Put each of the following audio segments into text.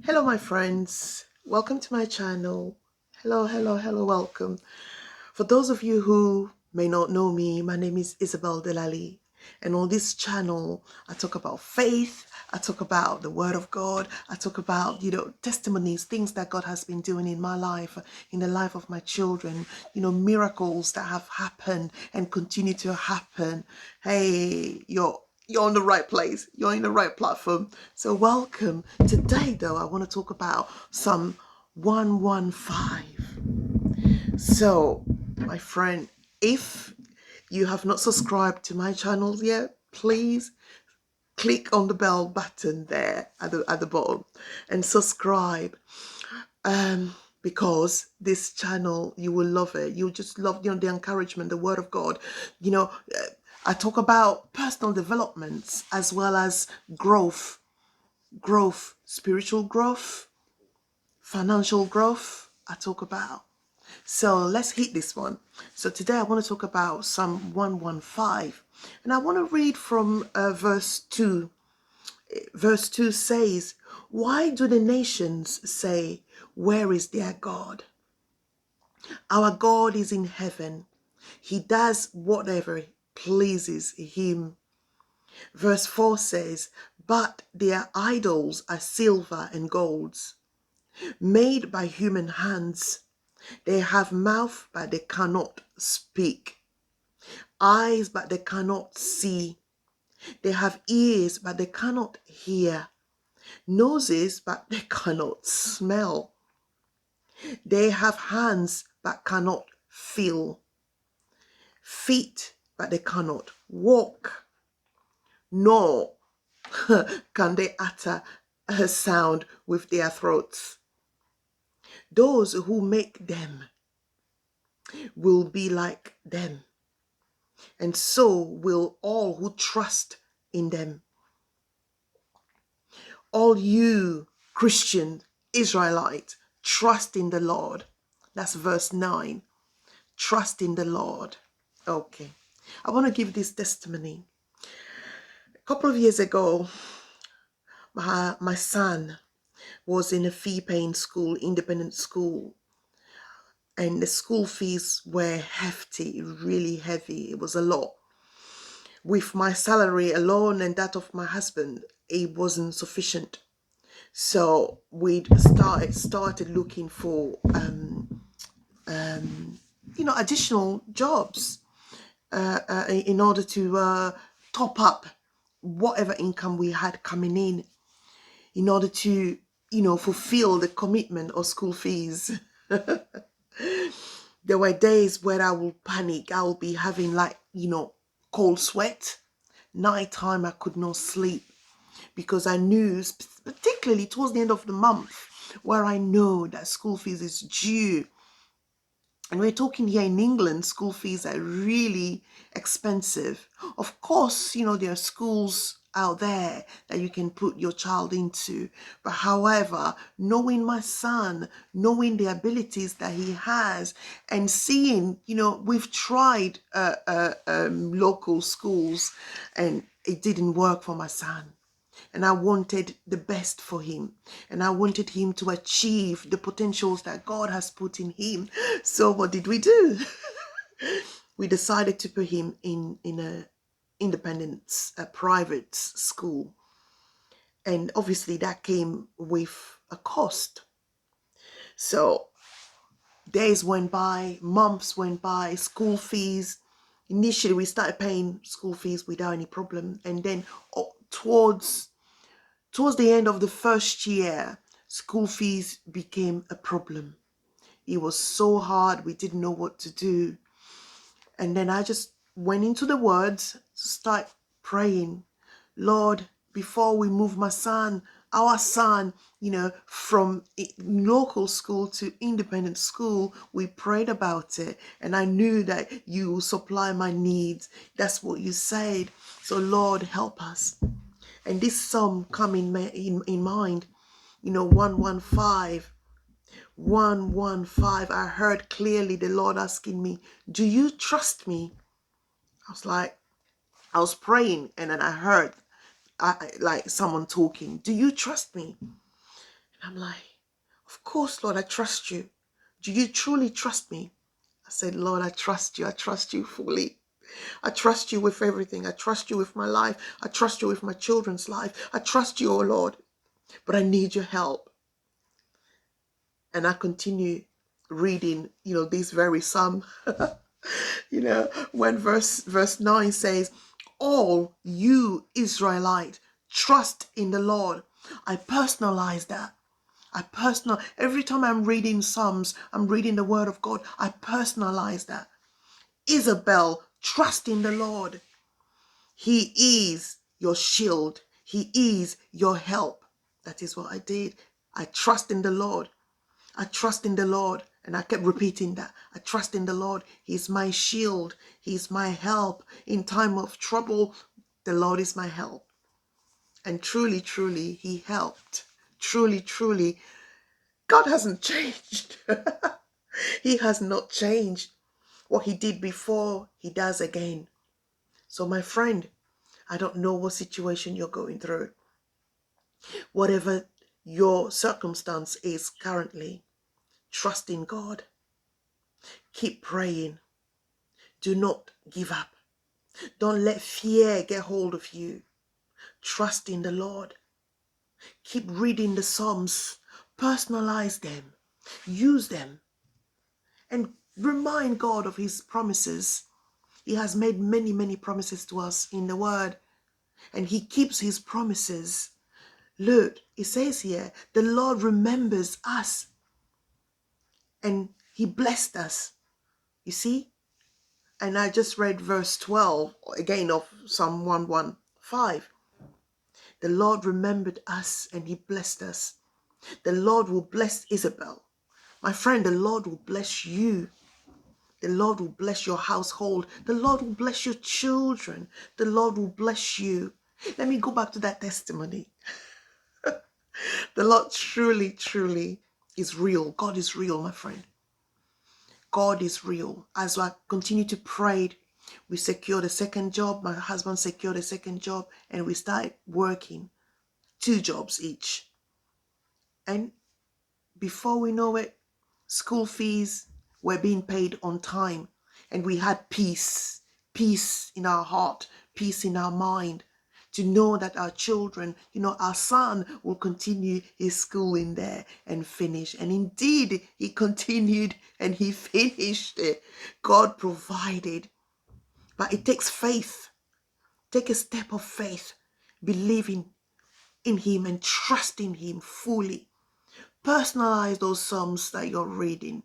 Hello my friends, welcome to my channel. Hello, welcome. For those of you who may not know me, my name is Isabelle Delali, and on this channel I talk about faith, I talk about the word of God, I talk about testimonies, things that God has been doing in my life, in the life of my children, miracles that have happened and continue to happen. Hey, you're on the right place. You're in the right platform. So welcome. Today, though, I want to talk about Psalm 115. So, my friend, if you have not subscribed to my channel yet, please click on the bell button there at the bottom and subscribe. Because this channel, you will love it. You'll just love the encouragement, the word of God. I talk about personal developments as well as growth, spiritual growth, financial growth. I talk about. So let's hit this one. So today I want to talk about Psalm 115, and I want to read from verse 2. Verse 2 says, "Why do the nations say, 'Where is their God?' Our God is in heaven. He does whatever pleases him." Verse 4 says, "But their idols are silver and golds, made by human hands. They have mouth, but they cannot speak. Eyes, but they cannot see. They have ears, but they cannot hear. Noses, but they cannot smell. They have hands, but cannot feel. Feet, but they cannot walk. Nor can they utter a sound with their throats. Those who make them will be like them, and so will all who trust in them." All you Christian Israelite, trust in the Lord. That's verse 9. Trust in the Lord. Okay. I want to give this testimony. A couple of years ago, my son was in a fee-paying school, independent school, and the school fees were hefty, really heavy. It was a lot. With my salary alone and that of my husband, it wasn't sufficient. So we'd started looking for additional jobs in order to top up whatever income we had coming in order to fulfill the commitment of school fees. There were days where I will panic. I will be having cold sweat. Nighttime I could not sleep because I knew, particularly towards the end of the month, where I know that school fees is due. And we're talking here in England, school fees are really expensive. Of course, there are schools out there that you can put your child into. But however, knowing my son, knowing the abilities that he has, and seeing, we've tried local schools and it didn't work for my son. And I wanted the best for him. And I wanted him to achieve the potentials that God has put in him. So what did we do? We decided to put him in a independent, private school. And obviously that came with a cost. So days went by, months went by, school fees. Initially, we started paying school fees without any problem. And then towards the end of the first year, school fees became a problem. It was so hard. We didn't know what to do. And then I just went into the words, start praying. Lord, before we move our son, from local school to independent school, we prayed about it. And I knew that you will supply my needs. That's what you said. So Lord, help us. And this sum come in mind, 115. 115. I heard clearly the Lord asking me, "Do you trust me?" I was praying, and then I heard like someone talking, "Do you trust me?" And I'm like, of course, Lord, I trust you. Do you truly trust me? I said, Lord, I trust you. I trust you fully. I trust you with everything. I trust you with my life. I trust you with my children's life. I trust you, oh Lord, but I need your help. And I continue reading, this very psalm, when verse 9 says, all you Israelite, trust in the Lord. I personalize that. Every time I'm reading Psalms, I'm reading the word of God, I personalize that. Isabelle, trust in the Lord. He is your shield. He is your help. That is what I did. I trust in the Lord. I trust in the Lord. And I kept repeating that. I trust in the Lord. He's my shield. He's my help. In time of trouble, the Lord is my help. And truly, truly, he helped. Truly, truly, God hasn't changed. He has not changed. What he did before, he does again. So my friend, I don't know what situation you're going through. Whatever your circumstance is currently, trust in God. Keep praying. Do not give up. Don't let fear get hold of you. Trust in the Lord. Keep reading the Psalms. Personalize them. Use them. And remind God of his promises. He has made many, many promises to us in the word. And he keeps his promises. Look, it says here, the Lord remembers us. And he blessed us. You see? And I just read verse 12 again of Psalm 115. The Lord remembered us and he blessed us. The Lord will bless Isabelle. My friend, the Lord will bless you. The Lord will bless your household. The Lord will bless your children. The Lord will bless you. Let me go back to that testimony. The Lord truly, truly is real. God is real, my friend. God is real. As I continue to pray, we secured a second job. My husband secured a second job and we started working 2 jobs each. And before we know it, school fees were being paid on time. And we had peace in our heart, peace in our mind, to know that our children, our son will continue his schooling there and finish. And indeed, he continued and he finished it. God provided. But it takes faith. Take a step of faith, believing in him and trusting him fully. Personalize those Psalms that you're reading.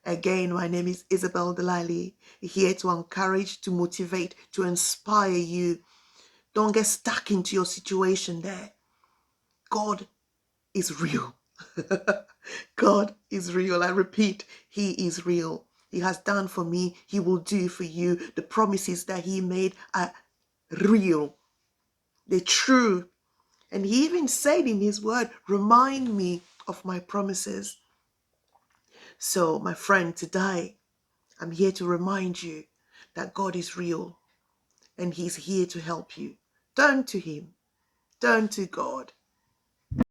Again, my name is Isabelle Delali, here to encourage, to motivate, to inspire you. Don't get stuck into your situation there. God is real. God is real. I repeat, he is real. He has done for me. He will do for you. The promises that he made are real. They're true. And he even said in his word, remind me of my promises. So, my friend, today, I'm here to remind you that God is real and he's here to help you. Turn to him. Turn to God.